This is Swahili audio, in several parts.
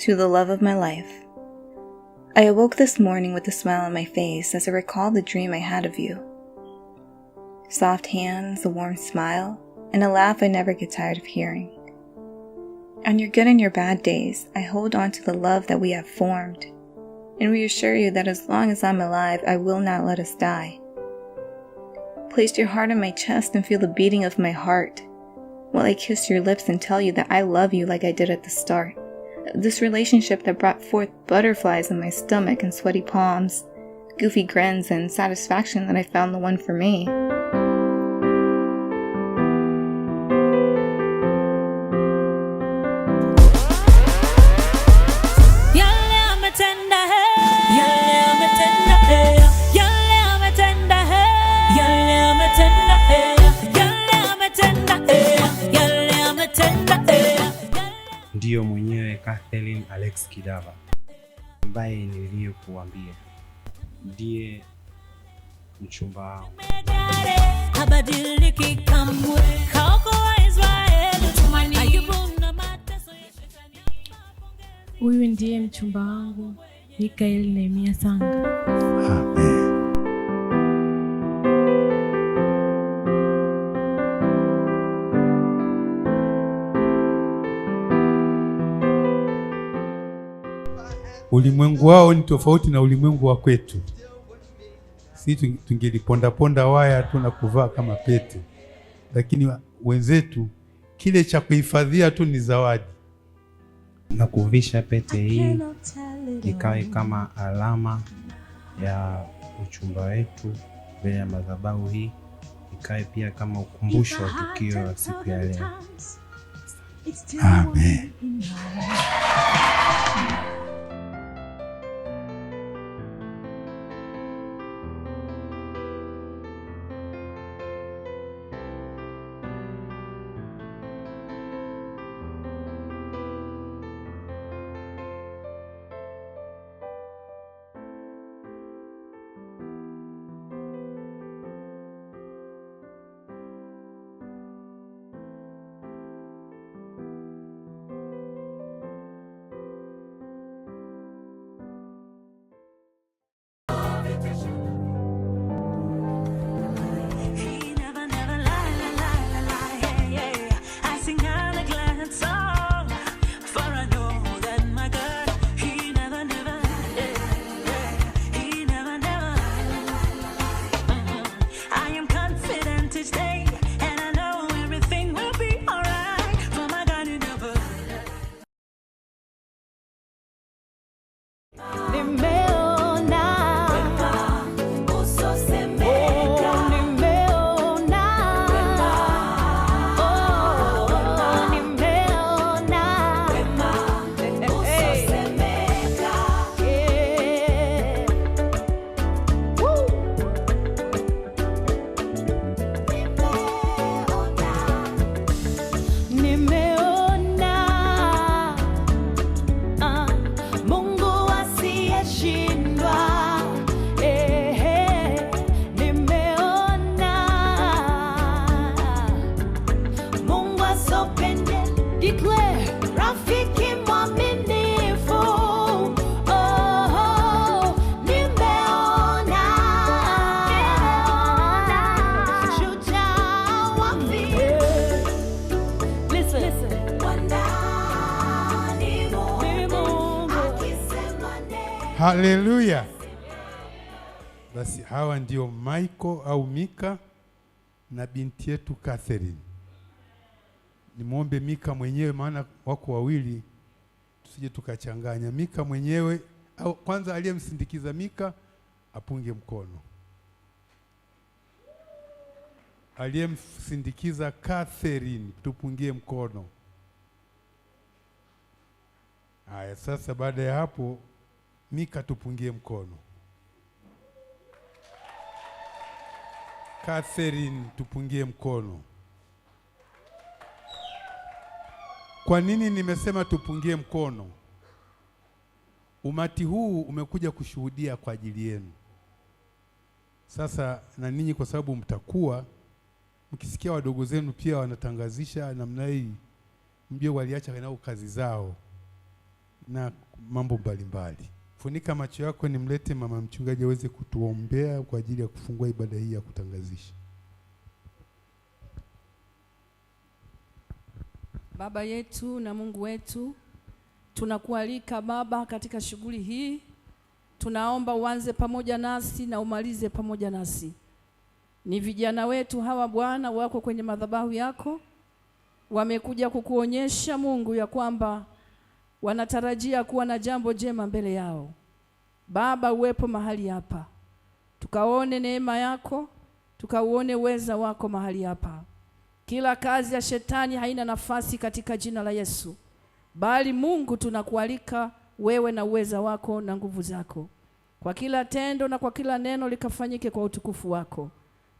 to the love of my life. I awoke this morning with a smile on my face as I recalled the dream I had of you. Soft hands, a warm smile, and a laugh I never get tired of hearing. On your good and your bad days, I hold on to the love that we have formed, and reassure you that as long as I'm alive, I will not let us die. Place your heart on my chest and feel the beating of my heart, while I kiss your lips and tell you that I love you like I did at the start. This relationship that brought forth butterflies in my stomach and sweaty palms, goofy grins, and satisfaction that I found the one for me. Ndiyo mwenyewe Kathleen Alex Kidava ambaye niliyokuambia ndiye mchumba wangu. Huyu ndiye mchumba wangu Mikael Nehemia Sanga. Amen. Ulimwengu wao ni tofauti na ulimwengu wa kwetu. Sisi tungeliponda waya tu na kuvaa kama pete, lakini wenzetu kile cha kuhifadhia tu ni zawadi. Na kuvisha pete hii ikawe kama alama ya uchumba wetu mbele ya madhabahu hii, ikawe pia kama ukumbusho wa tukio la siku ya leo. Amen. Haleluya. Basi hawa ndio Michael au Mika na binti yetu Catherine. Nimwombe Mika mwenyewe, maana wako wawili, tusije tukachanganya. Mika mwenyewe au kwanza aliyemsindikiza Mika apunge mkono. Aliyemsindikiza Catherine tupungie mkono. Haya, sasa baada ya hapo Mika tupungie mkono. Catherine tupungie mkono. Kwa nini nimesema tupungie mkono? Umati huu umekuja kushuhudia kwa ajili yenu. Sasa na ninyi kwa sababu mtakuwa mkisikia wadogo zenu pia wanatangazisha namna hii, mbio waliacha nao kazi zao. na mambo mbalimbali. Funika macho yako, nimlete mama mchungaji aweze kutuombea kwa ajili ya kufungua ibada hii ya kutangazisha. Baba yetu na Mungu wetu, tunakualika Baba katika shughuli hii. Tunaomba uanze pamoja nasi na umalize pamoja nasi. Ni vijana wetu hawa Bwana wako kwenye madhabahu yako. Wamekuja kukuonyesha Mungu ya kwamba wanatarajia kuwa na jambo jema mbele yao. Baba, uwepo mahali hapa. Tukaone neema yako, tukauone uweza wako mahali hapa. Kila kazi ya shetani haina nafasi katika jina la Yesu. Bali Mungu, tunakualika wewe na uweza wako na nguvu zako. Kwa kila tendo na kwa kila neno likafanyike kwa utukufu wako.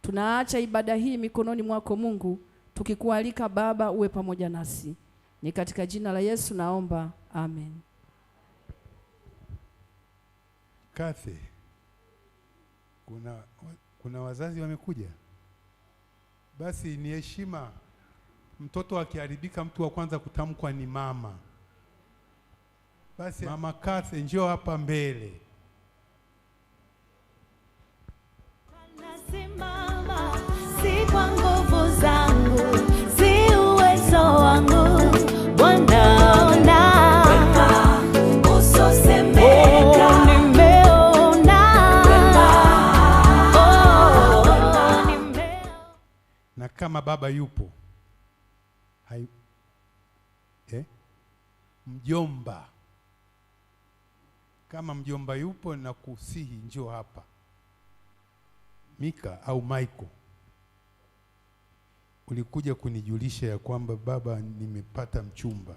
Tunaacha ibada hii mikononi mwako Mungu, tukikualika Baba uwe pamoja nasi. Ni katika jina la Yesu naomba, amen. Kathy, kuna wazazi wamekuja? Basi ni heshima. Mtoto akiharibika, mtu wa kwanza kutamkwa ni mama. Basi mama Kathy, njoo hapa mbele. Nasimama, si kwa nguvu zangu, si uwezo wangu, Bwana wema usosemeka. Nimeona na kama baba yupo mjomba, kama mjomba yupo, na kusihi njoo hapa. Mika au Michael, ulikuja kunijulisha ya kwamba baba, nimepata mchumba.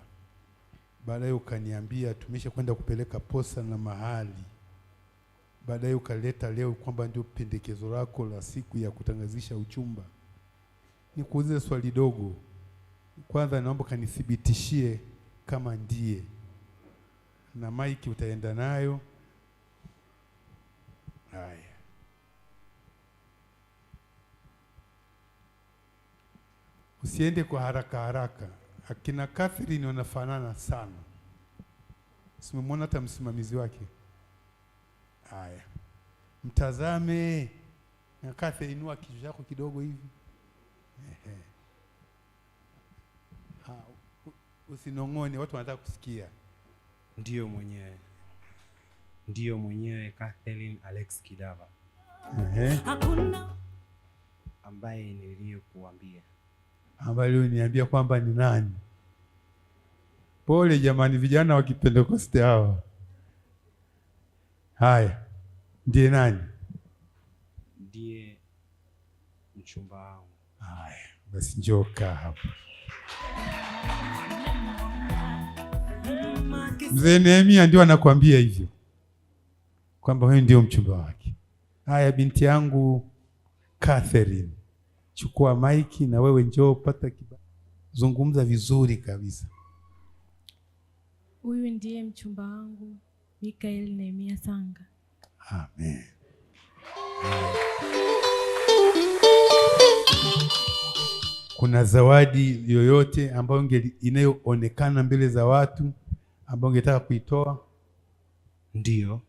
Baadaye ukaniambia tumesha kwenda kupeleka posa na mahali. Baadaye ukaleta leo kwamba ndio pendekezo lako la siku ya kutangazisha uchumba. Nikuulize swali dogo. Kwanza naomba kanithibitishie kama ndiye, na Mike utaenda nayo. Haya. Usiende kwa haraka haraka. Akina Catherine wanafanana sana. Simemwona hata msimamizi wake. Haya. Mtazame. Na Catherine, inua kichwa chako kidogo hivi. Usinong'one, watu wanataka kusikia. Ndiyo mwenyewe Catherine Alex Kidava. Ambaye niliyokuambia. Ambaye uliniambia kwamba ni nani? Pole jamani, vijana wa Kipentekoste hawa. Haya. Ndiye nani? Ndiye mchumba wangu. Haya, basi njoo kaa hapa. Mzee Nehemia ndio anakuambia hivyo, kwamba wewe ndio mchumba wake. Haya, binti yangu Catherine, chukua maiki na wewe njoo pata kibali. Zungumza vizuri kabisa. Huyu ndiye mchumba wangu, Mikael Nehemia Sanga. Amen. Kuna zawadi yoyote ambayo inayoonekana mbele za watu ambayo ungetaka kuitoa? Ndiyo.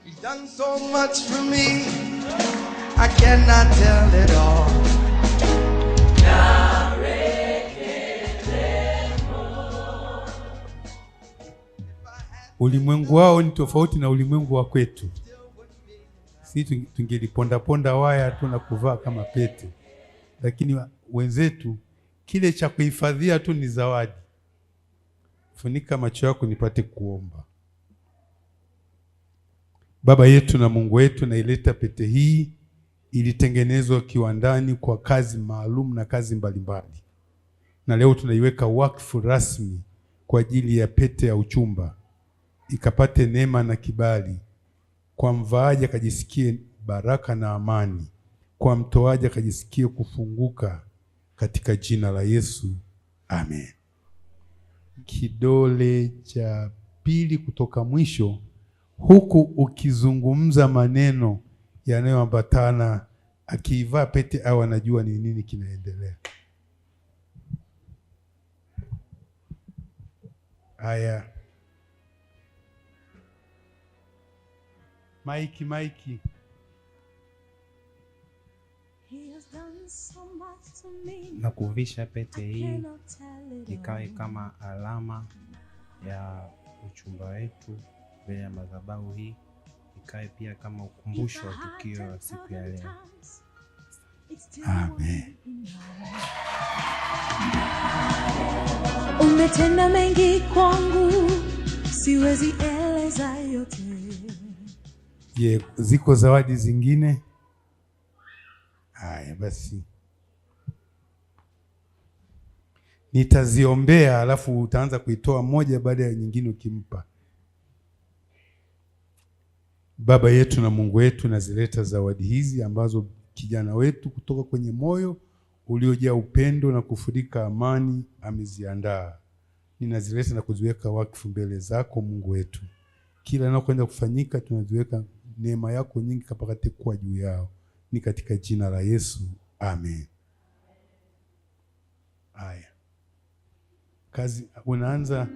He's done so much for me, I cannot tell it all. Ulimwengu wao ni tofauti na ulimwengu wa kwetu. Sisi tungeliponda waya tu na kuvaa kama pete, lakini wenzetu kile cha kuhifadhia tu ni zawadi. Funika macho yako nipate kuomba. Baba yetu na Mungu wetu, naileta pete hii, ilitengenezwa kiwandani kwa kazi maalum na kazi mbalimbali, na leo tunaiweka wakfu rasmi kwa ajili ya pete ya uchumba, ikapate neema na kibali, kwa mvaaji akajisikie baraka na amani, kwa mtoaji akajisikie kufunguka, katika jina la Yesu, amen. Kidole cha pili kutoka mwisho huku ukizungumza maneno yanayoambatana, akiivaa pete au anajua ni nini kinaendelea. Haya, maiki. Na kuvisha pete hii ikawe kama alama ya uchumba wetu mbele ya madhabahu hii, ikawe pia kama ukumbusho wa tukio la siku ya leo. Amen. Umetenda mengi kwangu, siwezi eleza yote. Je, ziko zawadi zingine? Haya basi, nitaziombea alafu utaanza kuitoa moja baada ya nyingine ukimpa. Baba yetu na Mungu wetu, nazileta zawadi hizi ambazo kijana wetu kutoka kwenye moyo uliojaa upendo na kufurika amani ameziandaa. Ninazileta na kuziweka wakfu mbele zako Mungu wetu. Kila linalokwenda kufanyika tunaziweka neema yako nyingi kapakate kuwa juu yao. Ni katika jina la Yesu. Amen. Haya. Kazi unaanza.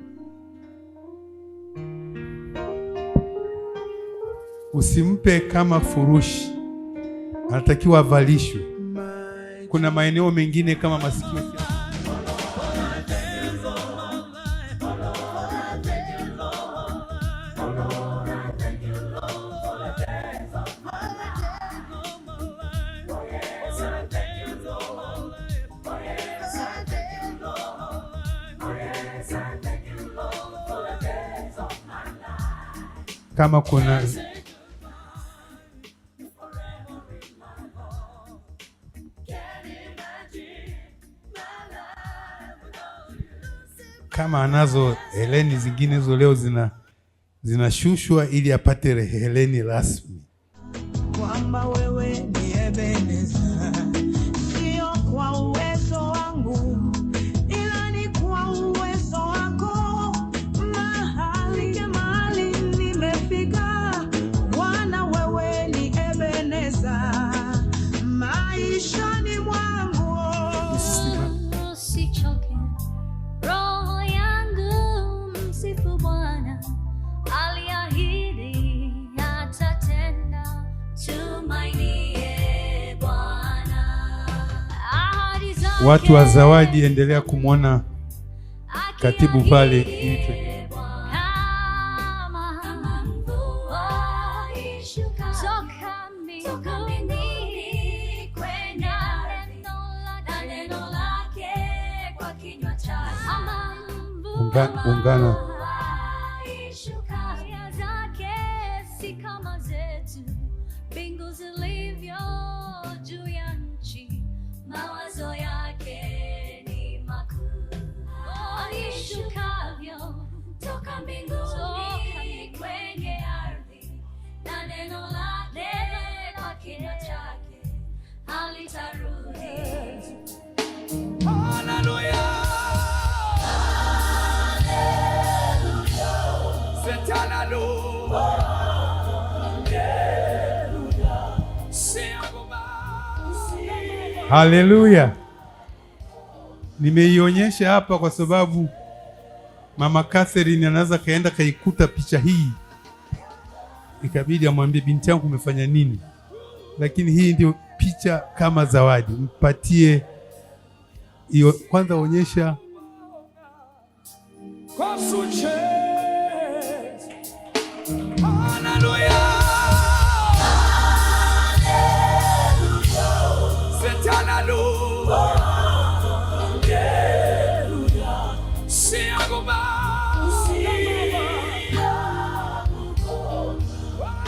Usimpe kama furushi. Anatakiwa avalishwe. Kuna maeneo mengine kama masikio. Kama kuna kama anazo heleni zingine hizo leo zinashushwa ili apate heleni rasmi. Kwamba wewe ni Ebeneza, sio kwa uwezo wangu ila ni kwa uwezo wako. Mahali nimefika, Bwana wewe ni Ebeneza maishani mwangu. Usichoke roho yangu, msifu Bwana, aliahidi atatenda, tumainie Bwana. Watu wa zawadi, endelea kumwona katibu pale ili ungana. Si kama zetu, mbingu zilivyo juu ya nchi, mawazo yake ni makuu. Ishukavyo toka mbinguni kwenye ardhi, na neno lake kwa kinywa chake halitarudi. Hallelujah. Haleluya. Nimeionyesha hapa kwa sababu Mama Catherine anaweza kaenda kaikuta picha hii, ikabidi amwambie binti yangu umefanya nini, lakini hii ndio picha kama zawadi. Mpatie hiyo kwanza, onyesha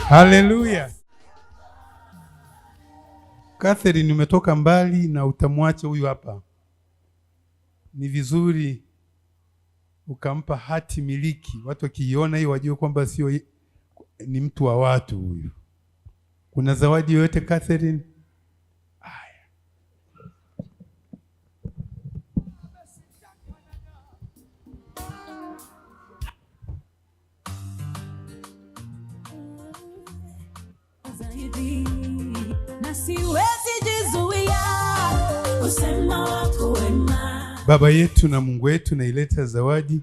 haleluya. Catherine, umetoka mbali na utamwacha huyu hapa. Ni vizuri ukampa hati miliki, watu wakiiona hii wajue kwamba sio ni mtu wa watu huyu. Kuna zawadi yoyote Catherine? siwezi jizuia kusema wako wema. Baba yetu na Mungu wetu, naileta zawadi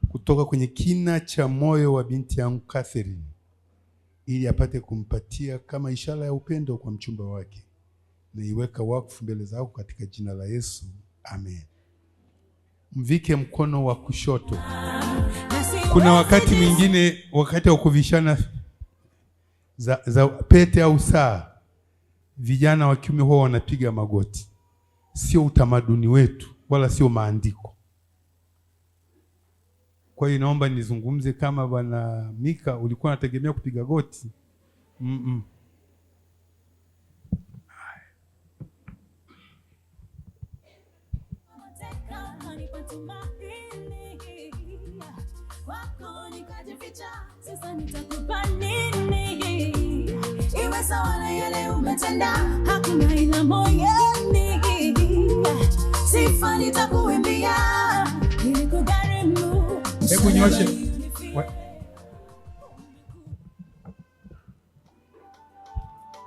kutoka kwenye kina cha moyo wa binti yangu Catherine ili apate kumpatia kama ishara ya upendo kwa mchumba wake. Naiweka wakfu mbele zako katika jina la Yesu. Amen. Mvike mkono wa kushoto. Kuna wakati mwingine, wakati wa kuvishana za pete au saa, vijana wa kiume huwa wanapiga magoti. Sio utamaduni wetu wala sio maandiko. Kwa hiyo naomba nizungumze kama Bwana Mika ulikuwa unategemea kupiga goti. Sasa nitakupa nini? Iwe sawa na yale umetenda, hakuna ila moyoni. Sifa nitakuimbia ili kugharimu. Hebu nyoshe.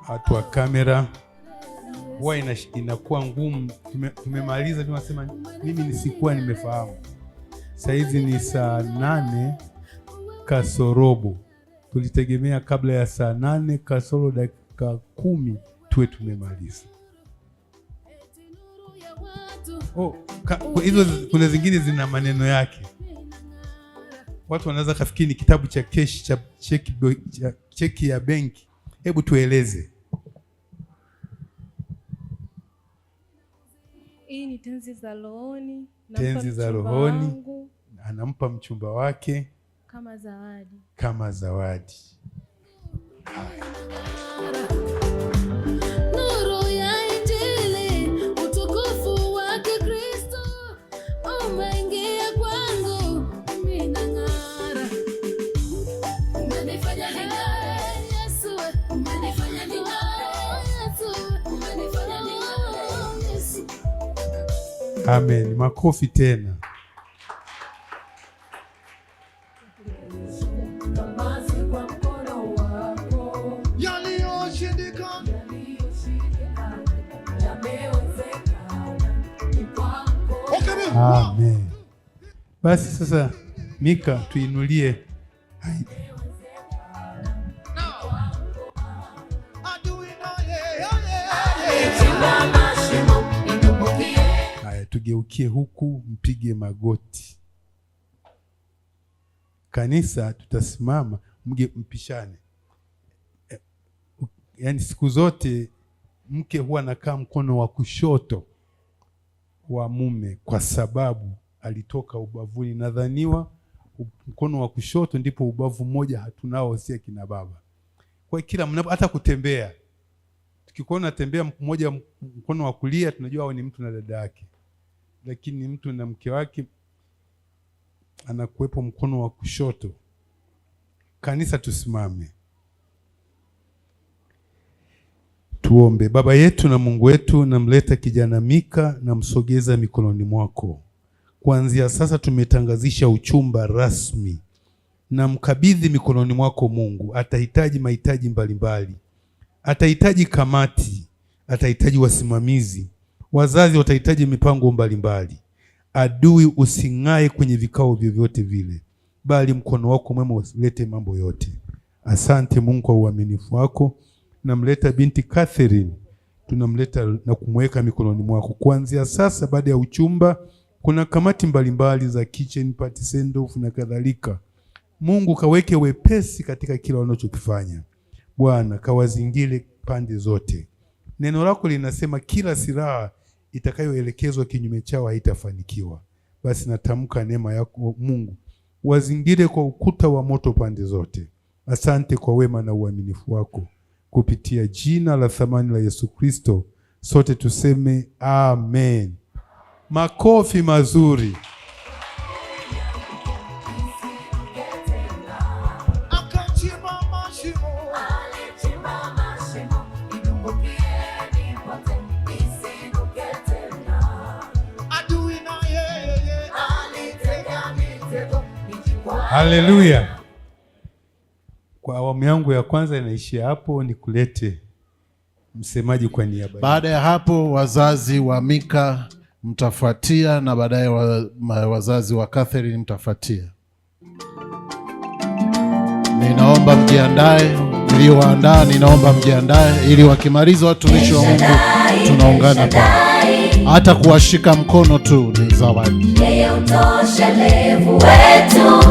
Watu wa kamera huwa inakuwa ngumu. Tumemaliza, tunasema mimi nisikuwa nimefahamu. Sasa hizi ni saa 8 kasorobo. Tulitegemea kabla ya saa 8 kasoro dakika 10 tuwe tumemaliza. Hizo kuna zingine zina maneno yake. Watu wanaweza kafikiri ni kitabu cha keshi cha cheki ya benki. Hebu tueleze. Hii ni tenzi za rohoni. Tenzi za rohoni. Anampa mchumba wake kama zawadi. Kama zawadi. Nuru ya Injili, utukufu wake Kristo, umeingia kwangu, mimi nang'ara. Umenifanya ning'are, Yesu, umenifanya ning'are, Yesu, umenifanya ning'are, Yesu. Amen. Makofi tena. Amen. Basi sasa Mika tuinulie. Haya, tugeukie huku, mpige magoti. Kanisa tutasimama, mpishane. Yaani siku zote mke huwa anakaa mkono wa kushoto wa mume kwa sababu alitoka ubavuni. Nadhaniwa mkono wa kushoto ndipo ubavu mmoja hatunao sisi kina baba. Kwa kila hata kutembea, tukikuona tembea mmoja mkono wa kulia tunajua hao ni mtu na dada yake, lakini mtu na mke wake anakuwepo mkono wa kushoto. Kanisa tusimame. Tuombe. Baba yetu na Mungu wetu, namleta kijana Mika na msogeza mikononi mwako. Kuanzia sasa tumetangazisha uchumba rasmi. Na mkabidhi mikononi mwako Mungu. Atahitaji mahitaji mbalimbali. Atahitaji kamati, atahitaji wasimamizi. Wazazi watahitaji mipango mbalimbali. Adui using'ae kwenye vikao vyovyote vile, bali mkono wako mwema usilete mambo yote. Asante Mungu kwa uaminifu wako. Namleta binti Catherine, tunamleta na kumweka mikononi mwako. Kuanzia sasa baada ya uchumba kuna kamati mbalimbali za kitchen party, send off na kadhalika. Mungu kaweke wepesi katika kila wanachokifanya. Bwana kawazingile pande zote. Neno lako linasema kila silaha itakayoelekezwa kinyume chao haitafanikiwa. Basi natamka neema yako Mungu, wazingire kwa ukuta wa moto pande zote. Asante kwa wema na uaminifu wako. Kupitia jina la thamani la Yesu Kristo, sote tuseme amen. Makofi mazuri. Haleluya. Kwa awamu yangu ya kwanza inaishia hapo, nikulete msemaji kwa niaba. Baada ya hapo wazazi wa Mika mtafuatia na baadaye wazazi wa Catherine mtafuatia. Ninaomba mjiandae, niliowaandaa ninaomba mjiandae ili wakimaliza watumishi wa Mungu tunaungana pamoja. Hata kuwashika mkono tu ni zawadi. Yeye utoshelevu wetu,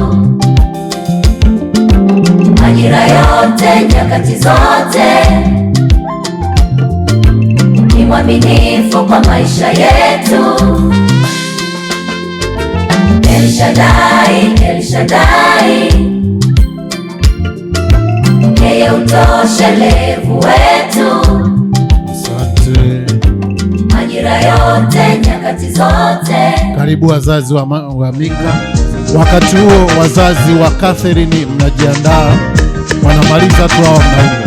majira yote, nyakati zote, ni mwaminifu kwa maisha yetu. El Shaddai, El Shaddai, yeye utoshelevu wetu, asante, majira yote, nyakati zote. Karibu wazazi wa Mika. Wakati huo wazazi wa Catherine mnajiandaa, wanamaliza tu hao mnaunga.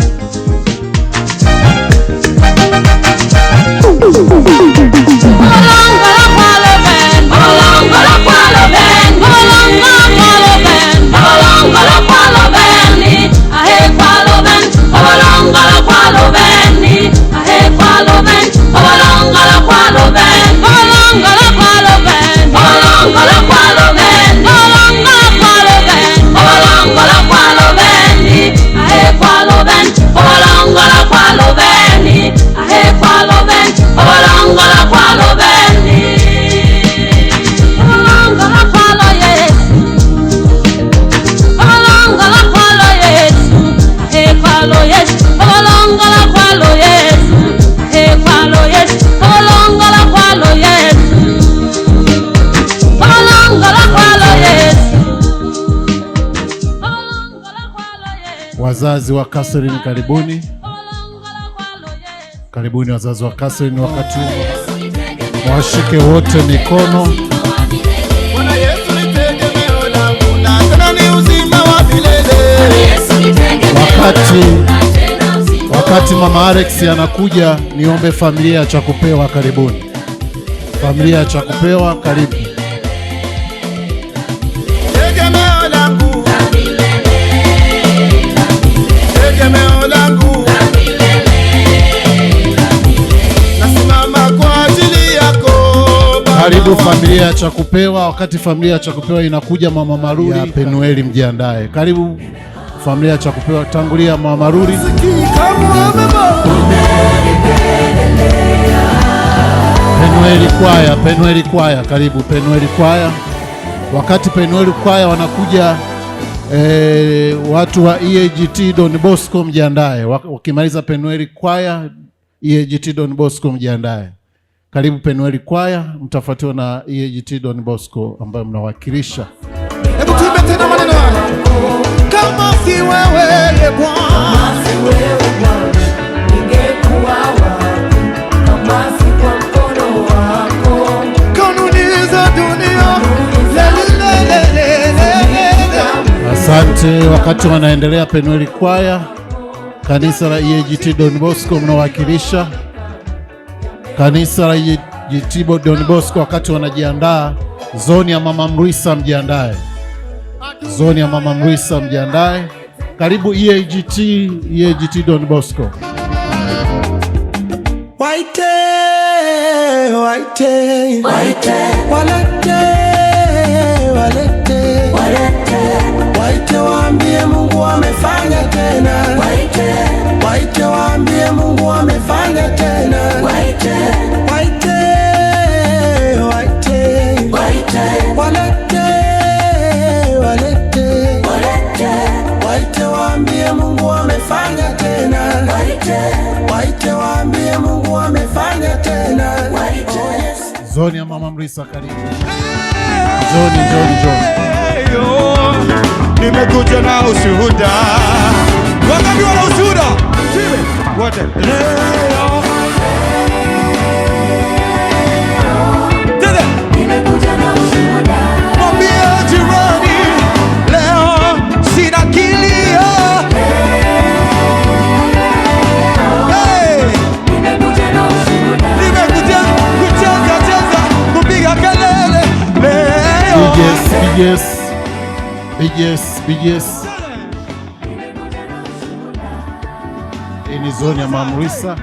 Wazazi wa Catherine karibuni. Karibuni wazazi wa Catherine, wakati washike wote mikono. Bwana Yesu ni tegemeo langu na tena ni uzima wa milele. Wakati Mama Alex anakuja, niombe familia ya Chakupewa karibuni. Familia ya Chakupewa karibu. Tegemeo langu la milele, tegemeo langu la milele, nasimama kwa ajili yako Baba. Karibu familia ya Chakupewa. Wakati familia ya Chakupewa inakuja, Mama Maruri ya Penueli mjiandae. Karibu familia ya Chakupewa, tangulia Mama Maruri. Penueli kwaya, karibu Penueli kwaya. Wakati Penueli kwaya wanakuja, watu wa EAGT Don Bosco mjiandae. Wakimaliza Penueli kwaya, EAGT Don Bosco mjiandae. Karibu Penueli kwaya, mtafuatiwa na EAGT Don Bosco ambayo mnawakilisha. Hebu tuimbe tena maneno haya. Kama si wewe Bwana, ningekuwa wapi? Kama si kwa mkono wako, kanuni za dunia. Asante. Wakati wanaendelea Penueli kwaya, kanisa la EAGT Don Bosco mnawakilisha. Kanisa la EAGT Don Bosco wakati wanajiandaa, zoni ya Mama Mrisa mjiandae. Zoni ya Mama Mrisa mjiandae. Karibu EAGT Don Bosco. Waite, waite, waite, walete, walete, walete, waite waambie Mungu amefanya tena. Waite, waite waambie Mungu amefanya tena. Waite, waite, waite, waite, walete, walete, walete, waite waambie Mungu amefanya tena. Waite, waite waambie Mungu amefanya tena. Waite, Zoni ya Mama Mrisa karibu. Zoni. Nimekuja na ushuhuda. Wangapi wana ushuhuda? Timu wote. Leo nimekuja na ushuhuda. Mwambie jirani, leo sina kilio. Nimekuja na ushuhuda. Nimekuja kucheza, kupiga kelele. Leo Hii ni zoni ya Mama Mrisa.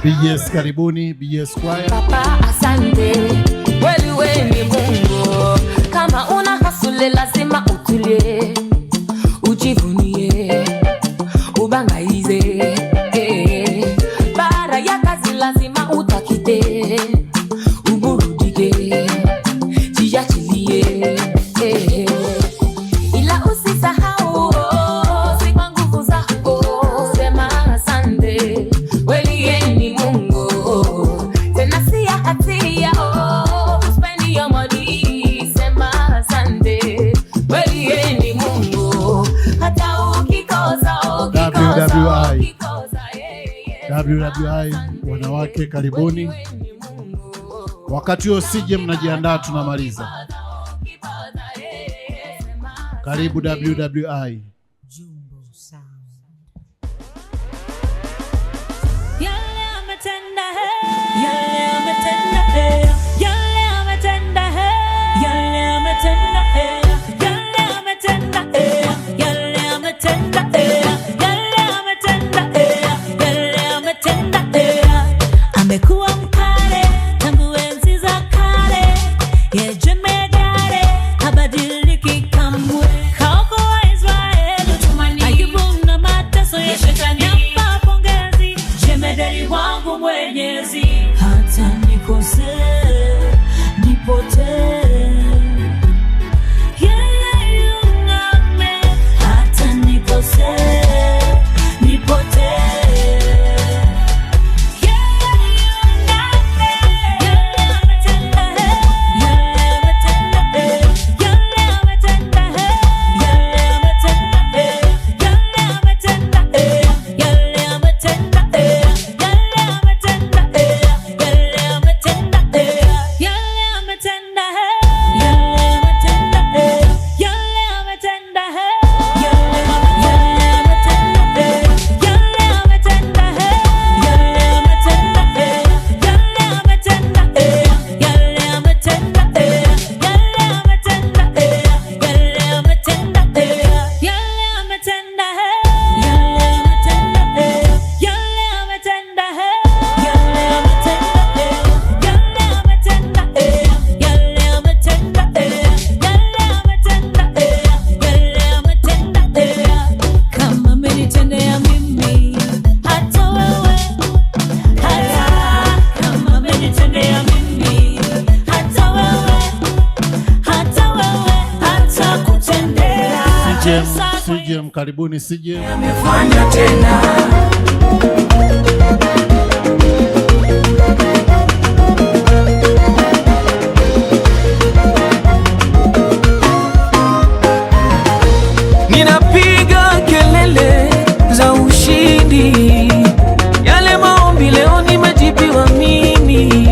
BGS karibuni, BGS Choir. Papa asante, kweli wewe ni Mungu. Kama una hasule lazima utulie, ujivunie, ubangaize. Bara ya kazi lazima utakite, uburudike, jiachilie. Ila usisahau si kwa nguvu zako, sema asante, kweli yeye ni Mungu. Tena si ya hatia, spend your money, sema asante, kweli yeye ni Mungu. Hata ukikosa WWI wanawake karibuni. Wakati huo sije mnajiandaa, tunamaliza. Karibu WWI. Amekuwa mkale tangu enzi za kale, yeye jemedare habadiliki kamwe. Kaokoa Israeli tumani, Ayubu na mateso ya shetani. Nampa pongezi jemedari wangu Mwenyezi. Hata nikose nipotee, yeye yungame. Hata nikose nipotee, CJM karibuni. CJM amefanya tena. Ninapiga kelele za ushindi, yale maombi leo nimejibiwa mimi,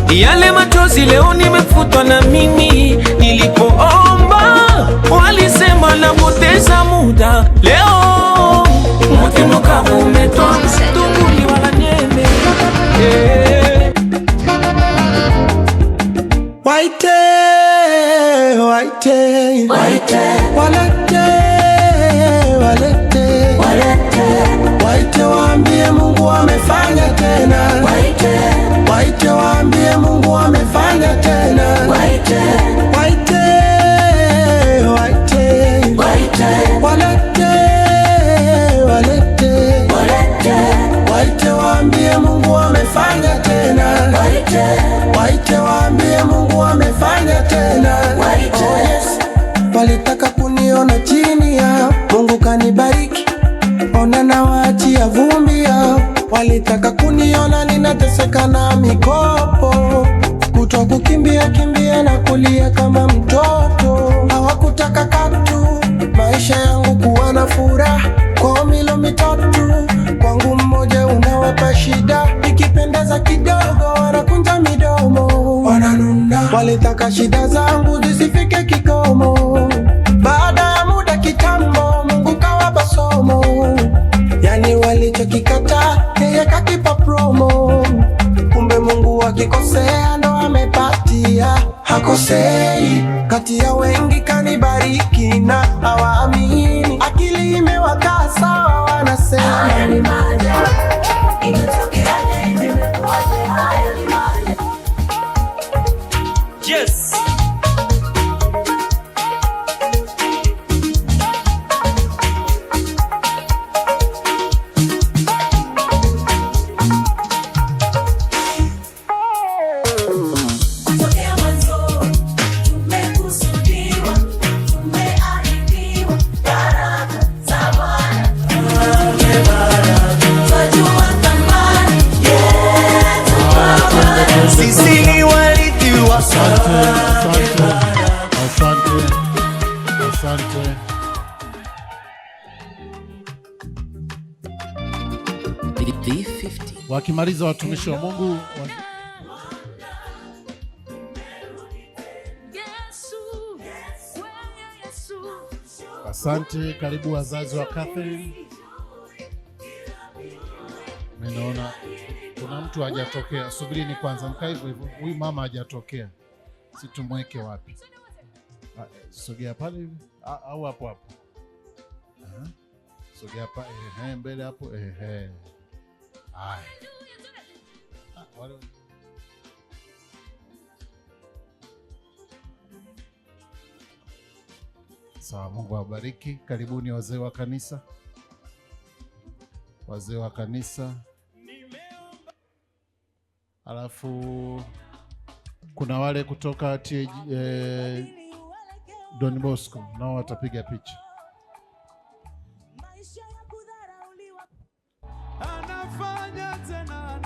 yale machozi leo nimefutwa na mimi. Nilipoomba walisema napoteza muda, leo mkono kama umetoa tunguli wala nyembe. Waite, waite, waite, walete, walete, walete, waite waambie Mungu amefanya tena. Waite, waite waambie Mungu amefanya tena. Waite, waite, waite, waite, walete, walete, walete, waite waambie Mungu amefanya tena. Waite, waite waambie Mungu amefanya tena. Waite, oh yes. Walitaka kuniona chini ya Mungu kanibariki, ona na waachia vumbi ya. Walitaka kuniona ninateseka na mikopo, kutwa kukimbia kimbia na kulia kama mtoto. Hawakutaka katu maisha yangu kuwa na furaha, kwa milo mitatu kwangu mmoja unawapa shida. Ikipendeza kidogo wanakunja midomo, wananuna. Walitaka shida zangu zisifike kikomo, baada ya muda kitambo Mungu kawapa somo. Yani walichokikata yeye kakipa promo, kumbe Mungu akikosea ndo amepatia. Hakosei, kati ya wengi kanibariki na hawaamini. Akili imewakaa sawa, wanasema haya ni maajabu, inatokea leo. waze haya ni mali. Yes. Kutokea mwanzo tumekusudiwa, tumeahidiwa baraka za Bwana. Twajua thamani yetu kwa Bwana. Sisi ni warithi wa Asante. Wakimaliza watumishi wa Mungu asante. Karibu wazazi wa Catherine. Ninaona kuna mtu hajatokea. Subirini kwanza, mkaa hivyo hivyo. Huyu mama hajatokea, si tumweke wapi? Sogea pale hivi au hapo hapo. Sogea hapa mbele hapo. Haya. Sawa, Mungu awabariki. Karibuni wazee wa kanisa. Wazee wa kanisa. Alafu kuna wale kutoka Don Bosco nao watapiga picha. Anafanya tena